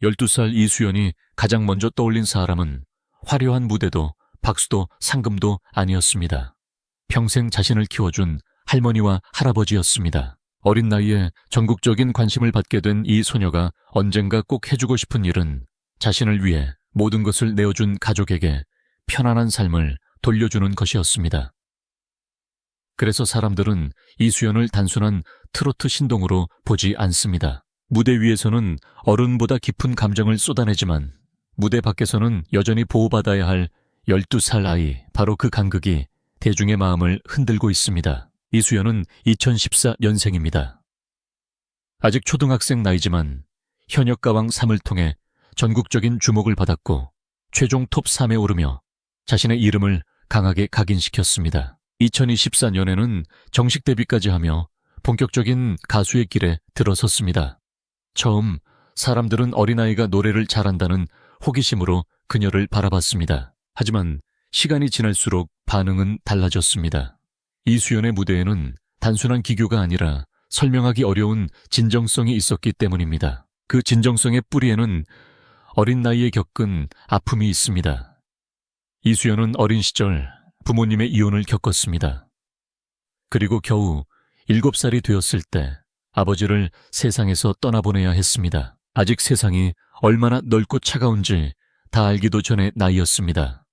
12살 이수연이 가장 먼저 떠올린 사람은 화려한 무대도 박수도 상금도 아니었습니다. 평생 자신을 키워준 할머니와 할아버지였습니다. 어린 나이에 전국적인 관심을 받게 된 이 소녀가 언젠가 꼭 해주고 싶은 일은 자신을 위해 모든 것을 내어준 가족에게 편안한 삶을 돌려주는 것이었습니다. 그래서 사람들은 이수연을 단순한 트로트 신동으로 보지 않습니다. 무대 위에서는 어른보다 깊은 감정을 쏟아내지만 무대 밖에서는 여전히 보호받아야 할 12살 아이, 바로 그 간극이 대중의 마음을 흔들고 있습니다. 이수연은 2014년생입니다. 아직 초등학생 나이지만 현역가왕 3을 통해 전국적인 주목을 받았고 최종 톱 3에 오르며 자신의 이름을 강하게 각인시켰습니다. 2024년에는 정식 데뷔까지 하며 본격적인 가수의 길에 들어섰습니다. 처음 사람들은 어린아이가 노래를 잘한다는 호기심으로 그녀를 바라봤습니다. 하지만 시간이 지날수록 반응은 달라졌습니다. 이수연의 무대에는 단순한 기교가 아니라 설명하기 어려운 진정성이 있었기 때문입니다. 그 진정성의 뿌리에는 어린 나이에 겪은 아픔이 있습니다. 이수연은 어린 시절 부모님의 이혼을 겪었습니다. 그리고 겨우 7살이 되었을 때 아버지를 세상에서 떠나보내야 했습니다. 아직 세상이 얼마나 넓고 차가운지 다 알기도 전의 나이였습니다.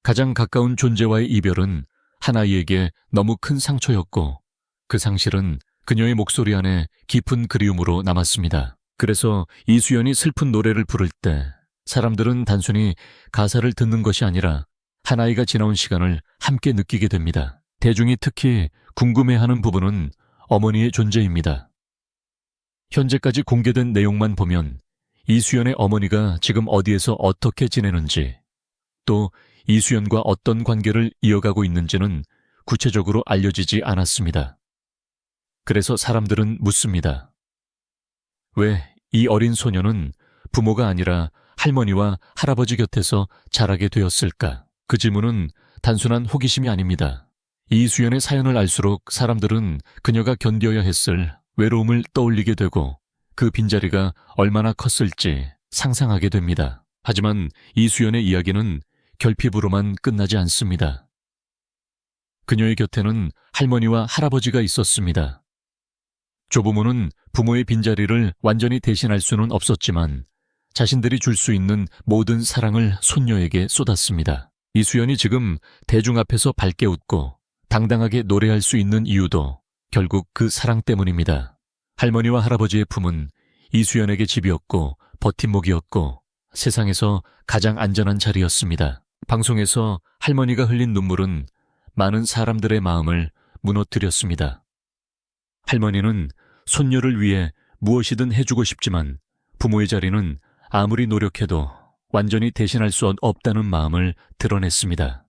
가장 가까운 존재와의 이별은 한 아이에게 너무 큰 상처였고 그 상실은 그녀의 목소리 안에 깊은 그리움으로 남았습니다. 그래서 이수연이 슬픈 노래를 부를 때 사람들은 단순히 가사를 듣는 것이 아니라 한 아이가 지나온 시간을 함께 느끼게 됩니다. 대중이 특히 궁금해하는 부분은 어머니의 존재입니다. 현재까지 공개된 내용만 보면 이수연의 어머니가 지금 어디에서 어떻게 지내는지, 또 이수연과 어떤 관계를 이어가고 있는지는 구체적으로 알려지지 않았습니다. 그래서 사람들은 묻습니다. 왜 이 어린 소녀는 부모가 아니라 할머니와 할아버지 곁에서 자라게 되었을까? 그 질문은 단순한 호기심이 아닙니다. 이수연의 사연을 알수록 사람들은 그녀가 견뎌야 했을 외로움을 떠올리게 되고 그 빈자리가 얼마나 컸을지 상상하게 됩니다. 하지만 이수연의 이야기는 결핍으로만 끝나지 않습니다. 그녀의 곁에는 할머니와 할아버지가 있었습니다. 조부모는 부모의 빈자리를 완전히 대신할 수는 없었지만 자신들이 줄 수 있는 모든 사랑을 손녀에게 쏟았습니다. 이수연이 지금 대중 앞에서 밝게 웃고 당당하게 노래할 수 있는 이유도 결국 그 사랑 때문입니다. 할머니와 할아버지의 품은 이수연에게 집이었고 버팀목이었고 세상에서 가장 안전한 자리였습니다. 방송에서 할머니가 흘린 눈물은 많은 사람들의 마음을 무너뜨렸습니다. 할머니는 손녀를 위해 무엇이든 해주고 싶지만 부모의 자리는 아무리 노력해도 완전히 대신할 수 없다는 마음을 드러냈습니다.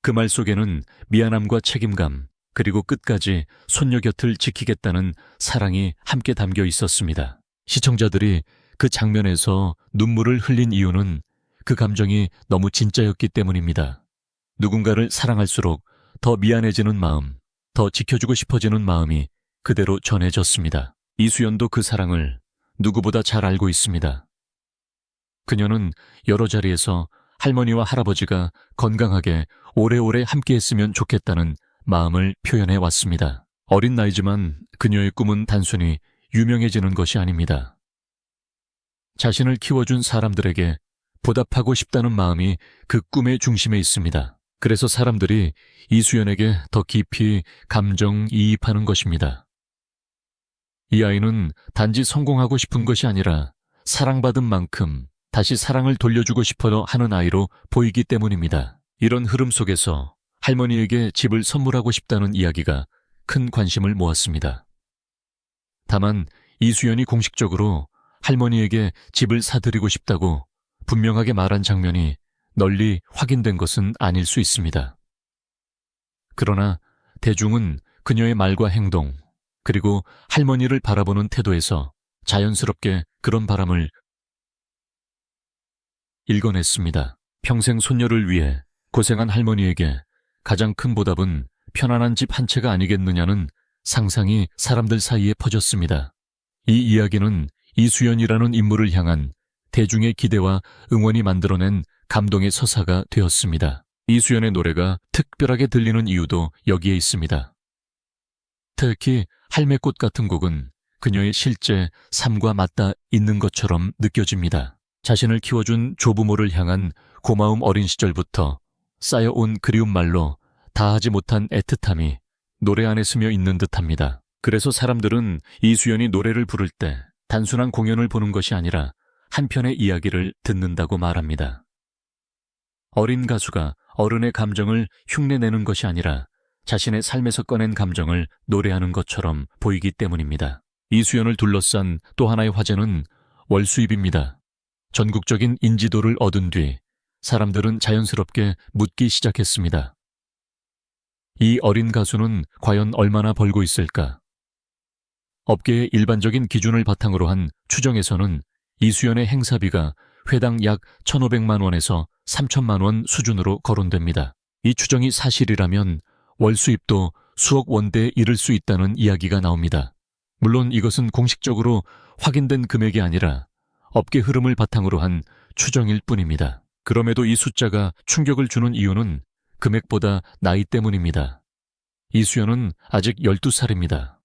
그 말 속에는 미안함과 책임감, 그리고 끝까지 손녀 곁을 지키겠다는 사랑이 함께 담겨 있었습니다. 시청자들이 그 장면에서 눈물을 흘린 이유는 그 감정이 너무 진짜였기 때문입니다. 누군가를 사랑할수록 더 미안해지는 마음, 더 지켜주고 싶어지는 마음이 그대로 전해졌습니다. 이수연도 그 사랑을 누구보다 잘 알고 있습니다. 그녀는 여러 자리에서 할머니와 할아버지가 건강하게 오래오래 함께했으면 좋겠다는 마음을 표현해 왔습니다. 어린 나이지만 그녀의 꿈은 단순히 유명해지는 것이 아닙니다. 자신을 키워준 사람들에게 보답하고 싶다는 마음이 그 꿈의 중심에 있습니다. 그래서 사람들이 이수연에게 더 깊이 감정이입하는 것입니다. 이 아이는 단지 성공하고 싶은 것이 아니라 사랑받은 만큼 다시 사랑을 돌려주고 싶어 하는 아이로 보이기 때문입니다. 이런 흐름 속에서 할머니에게 집을 선물하고 싶다는 이야기가 큰 관심을 모았습니다. 다만 이수연이 공식적으로 할머니에게 집을 사드리고 싶다고 분명하게 말한 장면이 널리 확인된 것은 아닐 수 있습니다. 그러나 대중은 그녀의 말과 행동, 그리고 할머니를 바라보는 태도에서 자연스럽게 그런 바람을 읽어냈습니다. 평생 손녀를 위해 고생한 할머니에게 가장 큰 보답은 편안한 집 한 채가 아니겠느냐는 상상이 사람들 사이에 퍼졌습니다. 이 이야기는 이수연이라는 인물을 향한 대중의 기대와 응원이 만들어낸 감동의 서사가 되었습니다. 이수연의 노래가 특별하게 들리는 이유도 여기에 있습니다. 특히 할매꽃 같은 곡은 그녀의 실제 삶과 맞닿아 있는 것처럼 느껴집니다. 자신을 키워준 조부모를 향한 고마움 어린 시절부터 쌓여온 그리운 말로 다하지 못한 애틋함이 노래 안에 스며 있는 듯합니다. 그래서 사람들은 이수연이 노래를 부를 때 단순한 공연을 보는 것이 아니라 한 편의 이야기를 듣는다고 말합니다. 어린 가수가 어른의 감정을 흉내내는 것이 아니라 자신의 삶에서 꺼낸 감정을 노래하는 것처럼 보이기 때문입니다. 이수연을 둘러싼 또 하나의 화제는 월수입입니다. 전국적인 인지도를 얻은 뒤 사람들은 자연스럽게 묻기 시작했습니다. 이 어린 가수는 과연 얼마나 벌고 있을까? 업계의 일반적인 기준을 바탕으로 한 추정에서는 이수연의 행사비가 회당 약 1,500만 원에서 3,000만 원 수준으로 거론됩니다. 이 추정이 사실이라면 월 수입도 수억 원대에 이를 수 있다는 이야기가 나옵니다. 물론 이것은 공식적으로 확인된 금액이 아니라 업계 흐름을 바탕으로 한 추정일 뿐입니다. 그럼에도 이 숫자가 충격을 주는 이유는 금액보다 나이 때문입니다. 이수연은 아직 12살입니다.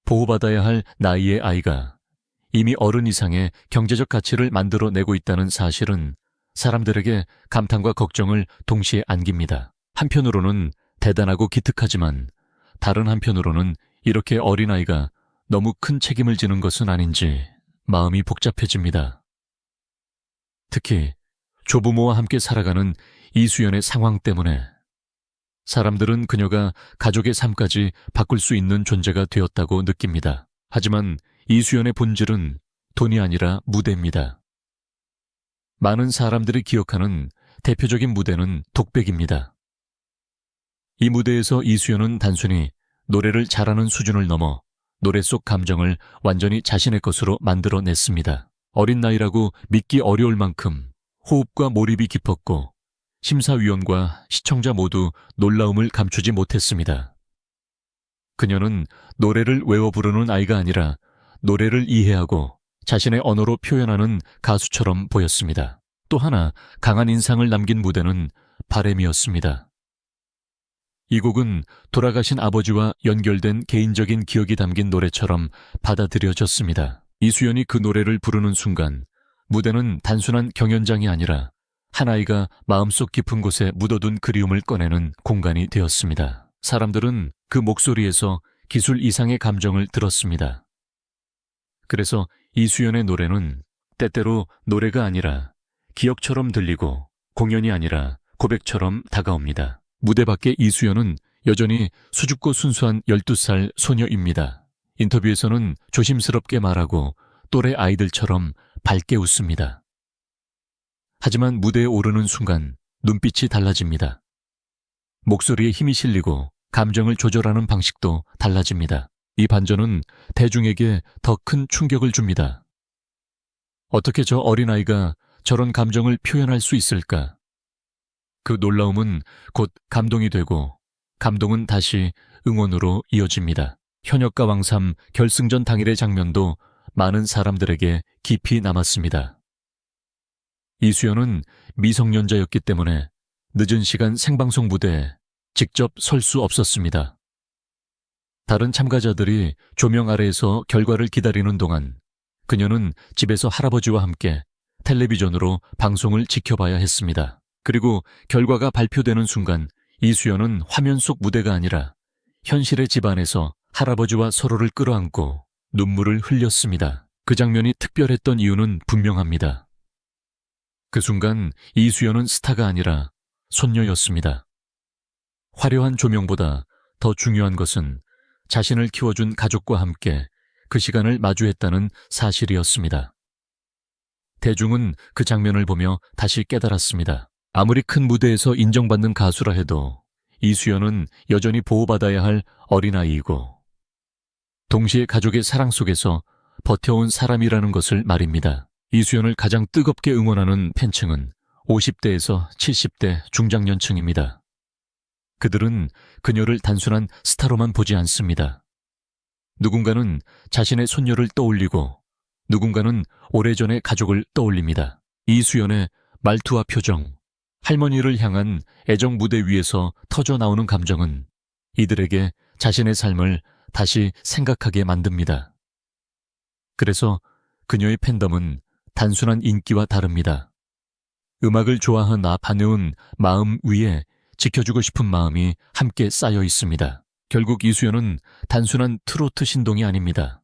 보호받아야 할 나이의 아이가 이미 어른 이상의 경제적 가치를 만들어내고 있다는 사실은 사람들에게 감탄과 걱정을 동시에 안깁니다. 한편으로는 대단하고 기특하지만 다른 한편으로는 이렇게 어린아이가 너무 큰 책임을 지는 것은 아닌지 마음이 복잡해집니다. 특히 조부모와 함께 살아가는 이수연의 상황 때문에 사람들은 그녀가 가족의 삶까지 바꿀 수 있는 존재가 되었다고 느낍니다. 하지만 이수연의 본질은 돈이 아니라 무대입니다. 많은 사람들이 기억하는 대표적인 무대는 독백입니다. 이 무대에서 이수연은 단순히 노래를 잘하는 수준을 넘어 노래 속 감정을 완전히 자신의 것으로 만들어냈습니다. 어린 나이라고 믿기 어려울 만큼 호흡과 몰입이 깊었고 심사위원과 시청자 모두 놀라움을 감추지 못했습니다. 그녀는 노래를 외워 부르는 아이가 아니라 노래를 이해하고 자신의 언어로 표현하는 가수처럼 보였습니다. 또 하나 강한 인상을 남긴 무대는 바램이었습니다. 이 곡은 돌아가신 아버지와 연결된 개인적인 기억이 담긴 노래처럼 받아들여졌습니다. 이수연이 그 노래를 부르는 순간 무대는 단순한 경연장이 아니라 한 아이가 마음속 깊은 곳에 묻어둔 그리움을 꺼내는 공간이 되었습니다. 사람들은 그 목소리에서 기술 이상의 감정을 들었습니다. 그래서 이수연의 노래는 때때로 노래가 아니라 기억처럼 들리고 공연이 아니라 고백처럼 다가옵니다. 무대 밖의 이수연은 여전히 수줍고 순수한 12살 소녀입니다. 인터뷰에서는 조심스럽게 말하고 또래 아이들처럼 밝게 웃습니다. 하지만 무대에 오르는 순간 눈빛이 달라집니다. 목소리에 힘이 실리고 감정을 조절하는 방식도 달라집니다. 이 반전은 대중에게 더 큰 충격을 줍니다. 어떻게 저 어린아이가 저런 감정을 표현할 수 있을까? 그 놀라움은 곧 감동이 되고 감동은 다시 응원으로 이어집니다. 현역과 왕삼 결승전 당일의 장면도 많은 사람들에게 깊이 남았습니다. 이수연은 미성년자였기 때문에 늦은 시간 생방송 무대에 직접 설 수 없었습니다. 다른 참가자들이 조명 아래에서 결과를 기다리는 동안 그녀는 집에서 할아버지와 함께 텔레비전으로 방송을 지켜봐야 했습니다. 그리고 결과가 발표되는 순간 이수연은 화면 속 무대가 아니라 현실의 집안에서 할아버지와 서로를 끌어안고 눈물을 흘렸습니다. 그 장면이 특별했던 이유는 분명합니다. 그 순간 이수연은 스타가 아니라 손녀였습니다. 화려한 조명보다 더 중요한 것은 자신을 키워준 가족과 함께 그 시간을 마주했다는 사실이었습니다. 대중은 그 장면을 보며 다시 깨달았습니다. 아무리 큰 무대에서 인정받는 가수라 해도 이수연은 여전히 보호받아야 할 어린아이이고 동시에 가족의 사랑 속에서 버텨온 사람이라는 것을 말입니다. 이수연을 가장 뜨겁게 응원하는 팬층은 50대에서 70대 중장년층입니다. 그들은 그녀를 단순한 스타로만 보지 않습니다. 누군가는 자신의 손녀를 떠올리고 누군가는 오래전의 가족을 떠올립니다. 이수연의 말투와 표정, 할머니를 향한 애정 무대 위에서 터져나오는 감정은 이들에게 자신의 삶을 다시 생각하게 만듭니다. 그래서 그녀의 팬덤은 단순한 인기와 다릅니다. 음악을 좋아하나 반해온 마음 위에 지켜주고 싶은 마음이 함께 쌓여 있습니다. 결국 이수연은 단순한 트로트 신동이 아닙니다.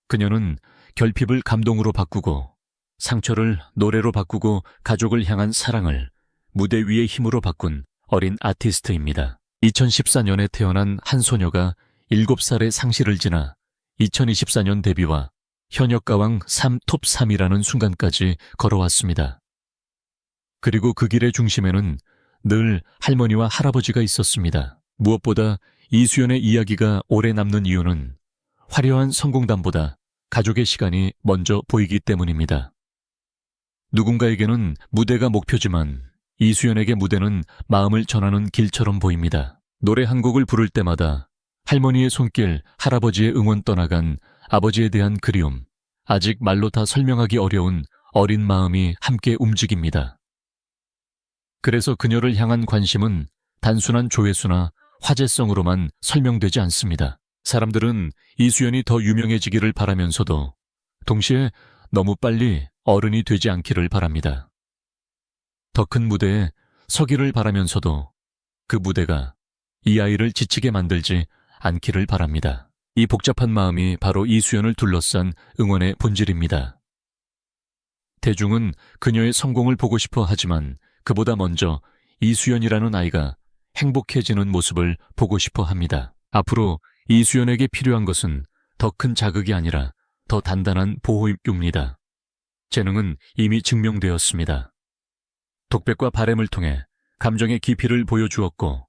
그녀는 결핍을 감동으로 바꾸고 상처를 노래로 바꾸고 가족을 향한 사랑을 무대 위의 힘으로 바꾼 어린 아티스트입니다. 2014년에 태어난 한 소녀가 7살의 상실을 지나 2024년 데뷔와 현역가왕 3 톱 3이라는 순간까지 걸어왔습니다. 그리고 그 길의 중심에는 늘 할머니와 할아버지가 있었습니다. 무엇보다 이수연의 이야기가 오래 남는 이유는 화려한 성공담보다 가족의 시간이 먼저 보이기 때문입니다. 누군가에게는 무대가 목표지만 이수연에게 무대는 마음을 전하는 길처럼 보입니다. 노래 한 곡을 부를 때마다 할머니의 손길, 할아버지의 응원 떠나간 아버지에 대한 그리움, 아직 말로 다 설명하기 어려운 어린 마음이 함께 움직입니다. 그래서 그녀를 향한 관심은 단순한 조회수나 화제성으로만 설명되지 않습니다. 사람들은 이수연이 더 유명해지기를 바라면서도 동시에 너무 빨리 어른이 되지 않기를 바랍니다. 더 큰 무대에 서기를 바라면서도 그 무대가 이 아이를 지치게 만들지 않기를 바랍니다. 이 복잡한 마음이 바로 이수연을 둘러싼 응원의 본질입니다. 대중은 그녀의 성공을 보고 싶어 하지만 그보다 먼저 이수연이라는 아이가 행복해지는 모습을 보고 싶어 합니다. 앞으로 이수연에게 필요한 것은 더 큰 자극이 아니라 더 단단한 보호입입니다. 재능은 이미 증명되었습니다. 독백과 바램을 통해 감정의 깊이를 보여주었고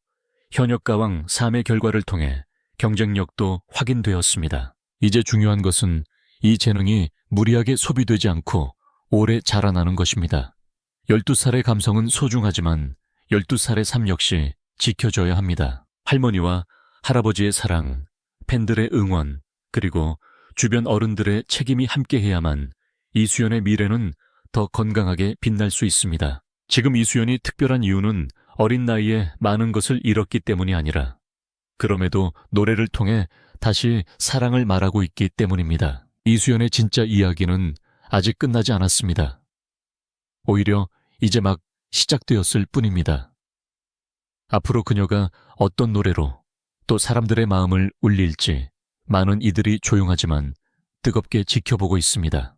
현역가왕 3의 결과를 통해 경쟁력도 확인되었습니다. 이제 중요한 것은 이 재능이 무리하게 소비되지 않고 오래 자라나는 것입니다. 12살의 감성은 소중하지만 12살의 삶 역시 지켜져야 합니다. 할머니와 할아버지의 사랑, 팬들의 응원, 그리고 주변 어른들의 책임이 함께해야만 이수연의 미래는 더 건강하게 빛날 수 있습니다. 지금 이수연이 특별한 이유는 어린 나이에 많은 것을 잃었기 때문이 아니라 그럼에도 노래를 통해 다시 사랑을 말하고 있기 때문입니다. 이수연의 진짜 이야기는 아직 끝나지 않았습니다. 오히려 이제 막 시작되었을 뿐입니다. 앞으로 그녀가 어떤 노래로 또 사람들의 마음을 울릴지 많은 이들이 조용하지만 뜨겁게 지켜보고 있습니다.